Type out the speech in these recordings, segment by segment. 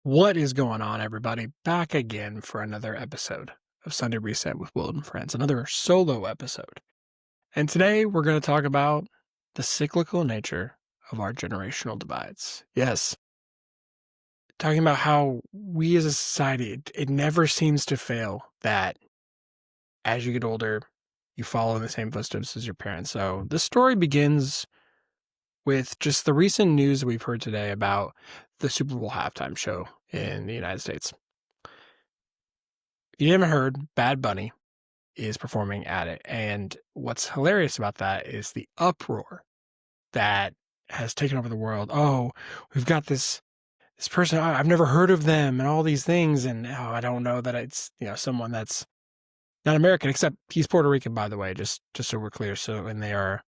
What is going on, everybody? Back again for another episode of Sunday Reset with Will and Friends, another solo episode. And today we're going to talk about the cyclical nature of our generational divides. Yes, talking about how we as a society, it never seems to fail that as you get older, you follow in the same footsteps as your parents. So the story begins with just the recent news we've heard today about the Super Bowl halftime show in the United States. If you haven't heard, Bad Bunny is performing at it. And what's hilarious about that is the uproar that has taken over the world. Oh, we've got this person, I've never heard of them and all these things. And I don't know that it's, someone that's not American, except he's Puerto Rican, by the way, just so we're clear. So, and they are,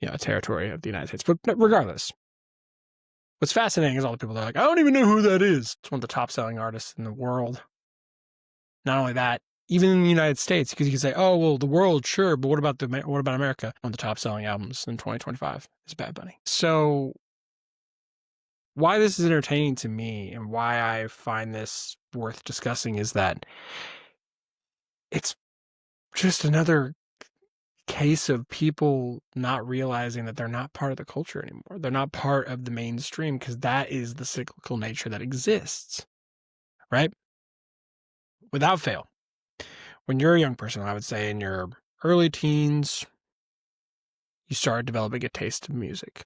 a territory of the United States. But regardless, what's fascinating is all the people that are like, I don't even know who that is. It's one of the top selling artists in the world. Not only that, even in the United States, because you can say, oh, well, the world, sure, but what about America? One of the top selling albums in 2025 is Bad Bunny. So why this is entertaining to me and why I find this worth discussing is that it's just another case of people not realizing that they're not part of the culture anymore. They're not part of the mainstream because that is the cyclical nature that exists, right? Without fail. When you're a young person, I would say in your early teens, you start developing a taste of music,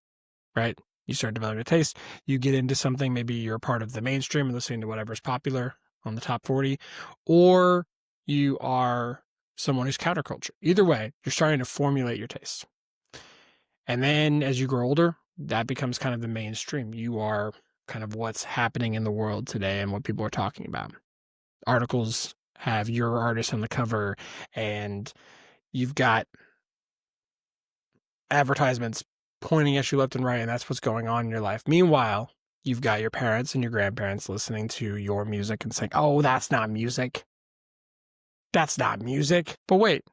right? You start developing a taste, you get into something, maybe you're a part of the mainstream and listening to whatever's popular on the top 40, or you are someone who's counterculture. Either way, you're starting to formulate your taste. And then as you grow older, that becomes kind of the mainstream. You are kind of what's happening in the world today and what people are talking about. Articles have your artist on the cover, and you've got advertisements pointing at you left and right, and that's what's going on in your life. Meanwhile, you've got your parents and your grandparents listening to your music and saying, oh, that's not music. That's not music. But wait,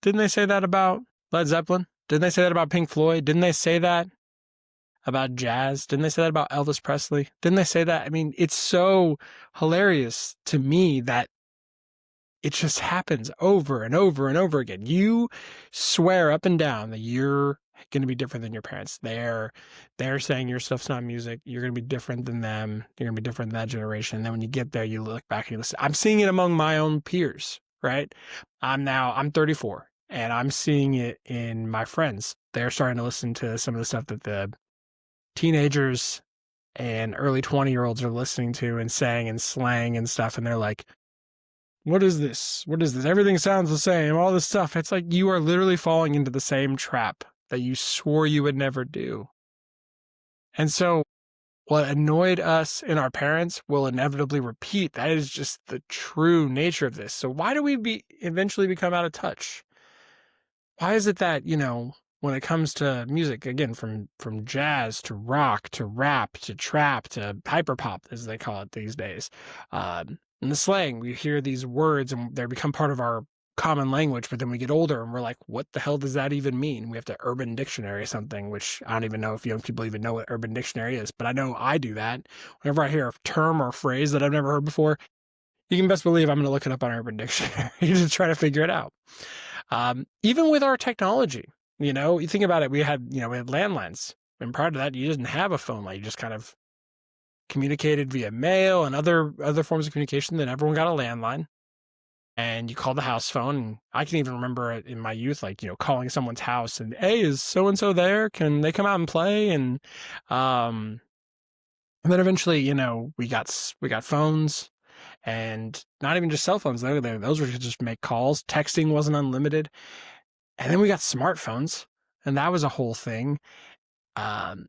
didn't they say that about Led Zeppelin? Didn't they say that about Pink Floyd? Didn't they say that about jazz? Didn't they say that about Elvis Presley? Didn't they say that? I mean, it's so hilarious to me that it just happens over and over and over again. You swear up and down that you're going to be different than your parents. They're saying your stuff's not music. You're going to be different than them. You're going to be different than that generation. And then when you get there, you look back and you listen. I'm seeing it among my own peers, right? I'm 34 and I'm seeing it in my friends. They're starting to listen to some of the stuff that the teenagers and early 20-year-olds are listening to and saying and slang and stuff. And they're like, what is this? What is this? Everything sounds the same, all this stuff. It's like you are literally falling into the same trap that you swore you would never do. And so what annoyed us and our parents will inevitably repeat. That is just the true nature of this. So why do we eventually become out of touch? Why is it that, when it comes to music, again, from jazz to rock to rap to trap to hyperpop, as they call it these days, in the slang, we hear these words and they become part of our common language, but then we get older and we're like, what the hell does that even mean? We have to Urban Dictionary or something, which I don't even know if young people even know what Urban Dictionary is, but I know I do that. Whenever I hear a term or phrase that I've never heard before, you can best believe I'm going to look it up on Urban Dictionary to try to figure it out. Even with our technology, you think about it, we had landlines. And prior to that, you didn't have a phone line. You just kind of communicated via mail and other forms of communication. Then everyone got a landline and you called the house phone. And I can even remember it in my youth, like, calling someone's house and, hey, is so-and-so there? Can they come out and play? And then eventually, we got phones. And not even just cell phones. Those were just make calls. Texting wasn't unlimited. And then we got smartphones. And that was a whole thing.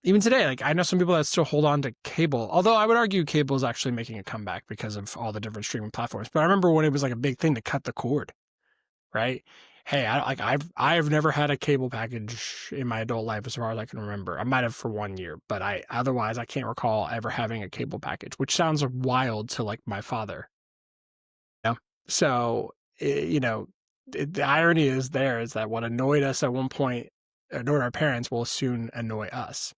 Even today, like I know some people that still hold on to cable. Although I would argue cable is actually making a comeback because of all the different streaming platforms. But I remember when it was like a big thing to cut the cord, right? Hey, I've never had a cable package in my adult life as far as I can remember. I might have for 1 year, but otherwise I can't recall ever having a cable package, which sounds wild to like my father. So, the irony is that what annoyed us at one point, annoyed our parents, will soon annoy us.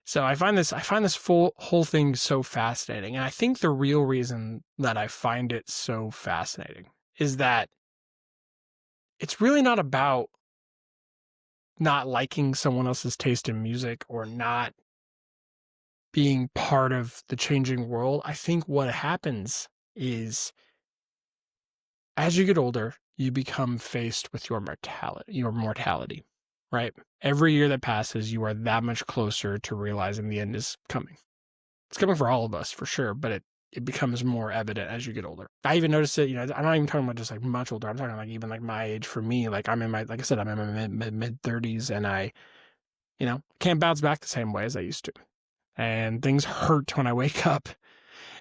So I find this whole thing so fascinating. And I think the real reason that I find it so fascinating is that it's really not about not liking someone else's taste in music or not being part of the changing world. I think what happens is as you get older, you become faced with your mortality, right? Every year that passes, you are that much closer to realizing the end is coming. It's coming for all of us for sure, but it becomes more evident as you get older. I even noticed it, I'm not even talking about just like much older. I'm talking like even like my age for me. Like like I said, I'm in my mid 30s and I, can't bounce back the same way as I used to. And things hurt when I wake up.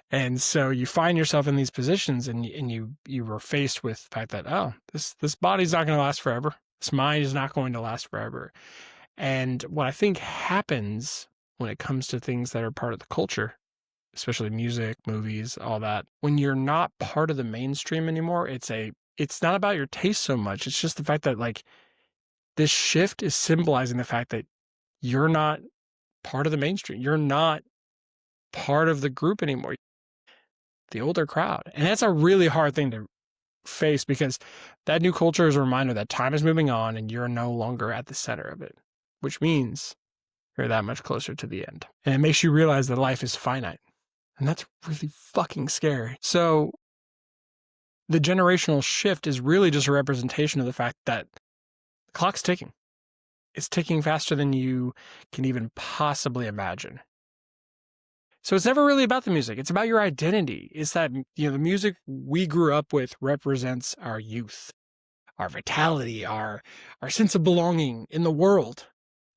And so you find yourself in these positions and you were faced with the fact that, oh, this body's not going to last forever. This mind is not going to last forever. And what I think happens when it comes to things that are part of the culture, especially music, movies, all that, when you're not part of the mainstream anymore, it's not about your taste so much. It's just the fact that like this shift is symbolizing the fact that you're not part of the mainstream. You're not part of the group anymore. The older crowd. And that's a really hard thing to face because that new culture is a reminder that time is moving on and you're no longer at the center of it, which means you're that much closer to the end. And it makes you realize that life is finite. And that's really fucking scary. So the generational shift is really just a representation of the fact that the clock's ticking. It's ticking faster than you can even possibly imagine. So it's never really about the music. It's about your identity. It's that, the music we grew up with represents our youth, our vitality, our sense of belonging in the world.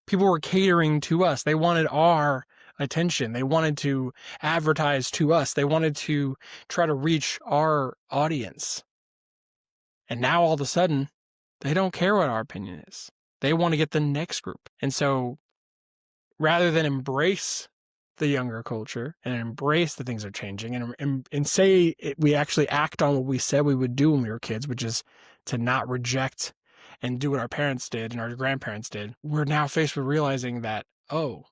People were catering to us. They wanted our attention. They wanted to advertise to us. They wanted to try to reach our audience. And now all of a sudden, they don't care what our opinion is. They want to get the next group. And so rather than embrace the younger culture and embrace that things are changing and say we actually act on what we said we would do when we were kids, which is to not reject and do what our parents did and our grandparents did, we're now faced with realizing that, oh,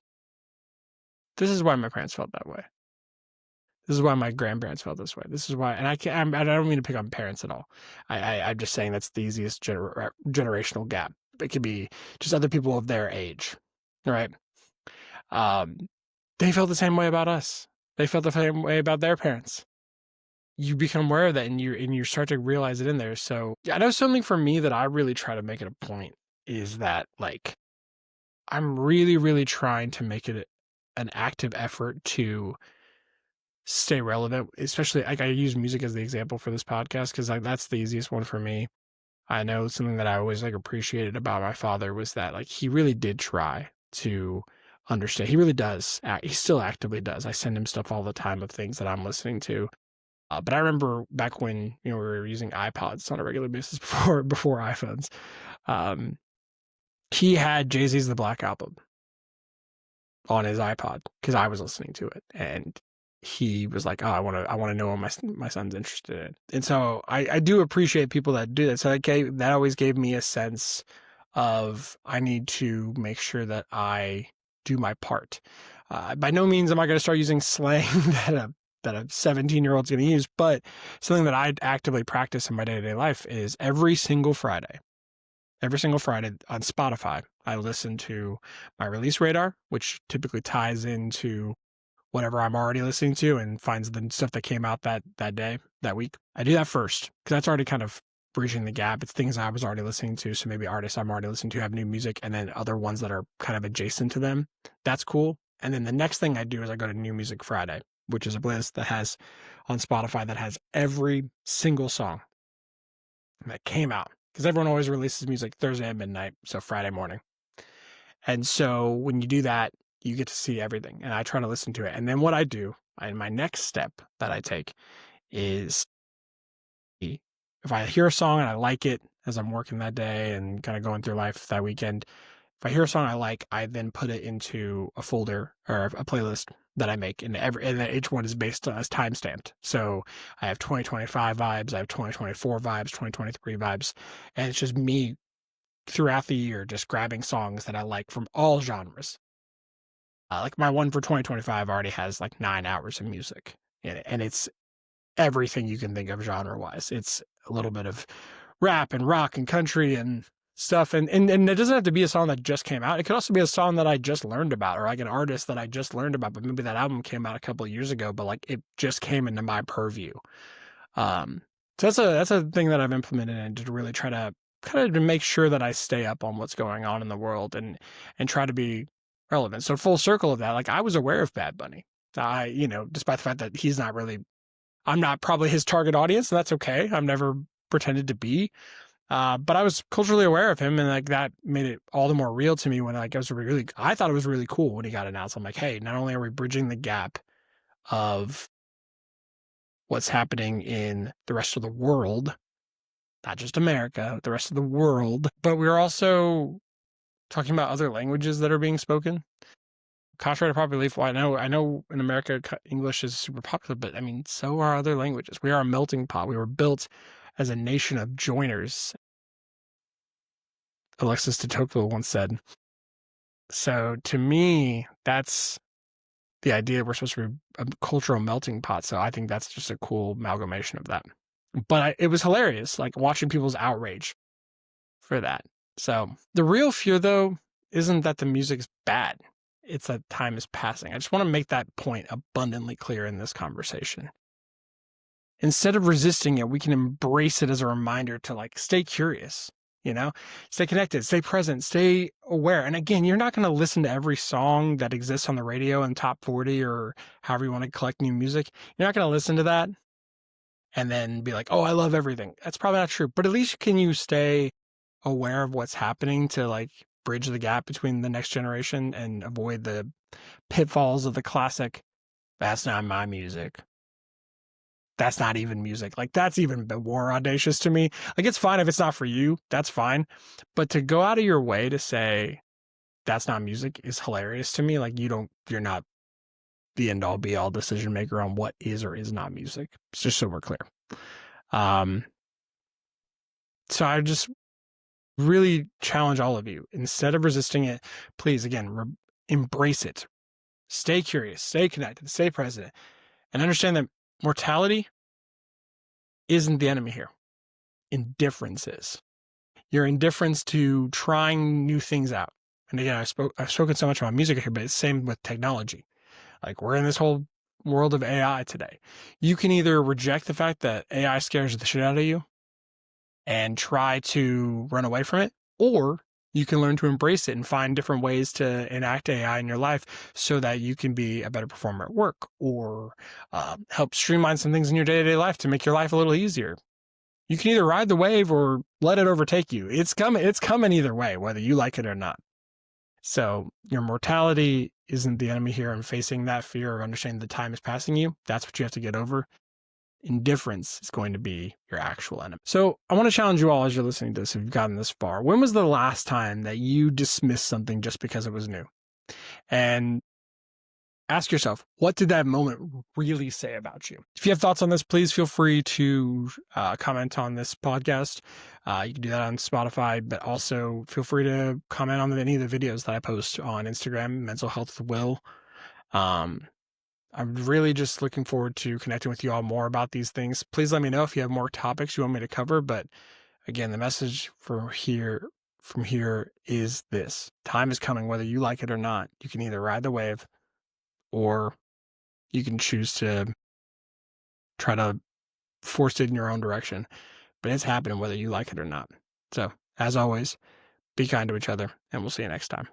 this is why my parents felt that way. This is why my grandparents felt this way. This is why, and I don't mean to pick on parents at all. I'm just saying that's the easiest generational gap. It could be just other people of their age, right? They felt the same way about us. They felt the same way about their parents. You become aware of that and you start to realize it in there. So I know something for me that I really try to make it a point is that like I'm really, really trying to make it an active effort to stay relevant, especially like I use music as the example for this podcast because like that's the easiest one for me. I know something that I always like appreciated about my father was that like he really did try to understand. He really does. He still actively does. I send him stuff all the time of things that I'm listening to. But I remember back when we were using iPods on a regular basis before iPhones. Um, he had Jay-Z's The Black Album on his iPod because I was listening to it, and he was like, "Oh, I want to know what my son's interested in." And so I do appreciate people that do that. So that always gave me a sense of I need to make sure that I do my part. By no means am I going to start using slang that a 17-year-old's going to use, but something that I actively practice in my day-to-day life is every single Friday on Spotify, I listen to my release radar, which typically ties into whatever I'm already listening to and finds the stuff that came out that day, that week. I do that first because that's already kind of bridging the gap. It's things I was already listening to. So maybe artists I'm already listening to have new music and then other ones that are kind of adjacent to them. That's cool. And then the next thing I do is I go to New Music Friday, which is a playlist that has on Spotify that has every single song that came out because everyone always releases music Thursday at midnight. So Friday morning. And so when you do that, you get to see everything. And I try to listen to it. And then what I do, and my next step that I take is if I hear a song and I like it as I'm working that day and kind of going through life that weekend, if I hear a song I like, I then put it into a folder or a playlist that I make. And each one is based as time stamped. So I have 2025 vibes, I have 2024 vibes, 2023 vibes. And it's just me throughout the year just grabbing songs that I like from all genres. Like my one for 2025 already has like 9 hours of music in it, and it's everything you can think of genre wise. It's a little bit of rap and rock and country and stuff. And it doesn't have to be a song that just came out. It could also be a song that I just learned about, or like an artist that I just learned about, but maybe that album came out a couple of years ago, but like it just came into my purview. Um, so that's a thing that I've implemented and to really try to kind of to make sure that I stay up on what's going on in the world and try to be relevant. So full circle of that, like I was aware of Bad Bunny. Despite the fact that I'm not probably his target audience, and that's okay. I've never pretended to be. But I was culturally aware of him, and like that made it all the more real to me when like I thought it was really cool when he got announced. I'm like, hey, not only are we bridging the gap of what's happening in the rest of the world, not just America, the rest of the world, but we're also talking about other languages that are being spoken. Contrary to popular belief, well, I know in America English is super popular, but I mean, so are other languages. We are a melting pot. We were built as a nation of joiners, Alexis de Tocqueville once said. So to me, that's the idea. We're supposed to be a cultural melting pot. So I think that's just a cool amalgamation of that. But it was hilarious, like watching people's outrage for that. So the real fear, though, isn't that the music's bad. It's that time is passing. I just want to make that point abundantly clear in this conversation. Instead of resisting it, we can embrace it as a reminder to like stay curious, stay connected, stay present, stay aware. And again, you're not going to listen to every song that exists on the radio in top 40 or however you want to collect new music. You're not going to listen to that and then be like, oh, I love everything. That's probably not true. But at least can you stay aware of what's happening to like bridge the gap between the next generation and avoid the pitfalls of the classic, that's not my music. That's not even music. Like that's even more audacious to me. Like it's fine if it's not for you, that's fine. But to go out of your way to say that's not music is hilarious to me. Like you're not the end all be all decision maker on what is or is not music. It's just so we're clear. So I just really challenge all of you, instead of resisting it, please again embrace it. Stay curious, stay connected, stay present, and understand that mortality isn't the enemy here. Indifference is. Your indifference to trying new things out. And again, I've spoken so much about music here, but it's the same with technology. Like we're in this whole world of AI today. You can either reject the fact that AI scares the shit out of you and try to run away from it, or you can learn to embrace it and find different ways to enact AI in your life so that you can be a better performer at work or help streamline some things in your day-to-day life to make your life a little easier. You can either ride the wave or let it overtake you. It's coming either way, whether you like it or not. So your mortality isn't the enemy here, and facing that fear of understanding the time is passing you, that's what you have to get over. Indifference is going to be your actual enemy. So I want to challenge you all as you're listening to this, if you've gotten this far. When was the last time that you dismissed something just because it was new? And ask yourself, what did that moment really say about you? If you have thoughts on this, please feel free to comment on this podcast. You can do that on Spotify, but also feel free to comment on any of the videos that I post on Instagram, Mental Health with Will. I'm really just looking forward to connecting with you all more about these things. Please let me know if you have more topics you want me to cover. But again, the message from here is this: time is coming, whether you like it or not. You can either ride the wave or you can choose to try to force it in your own direction. But it's happening whether you like it or not. So as always, be kind to each other, and we'll see you next time.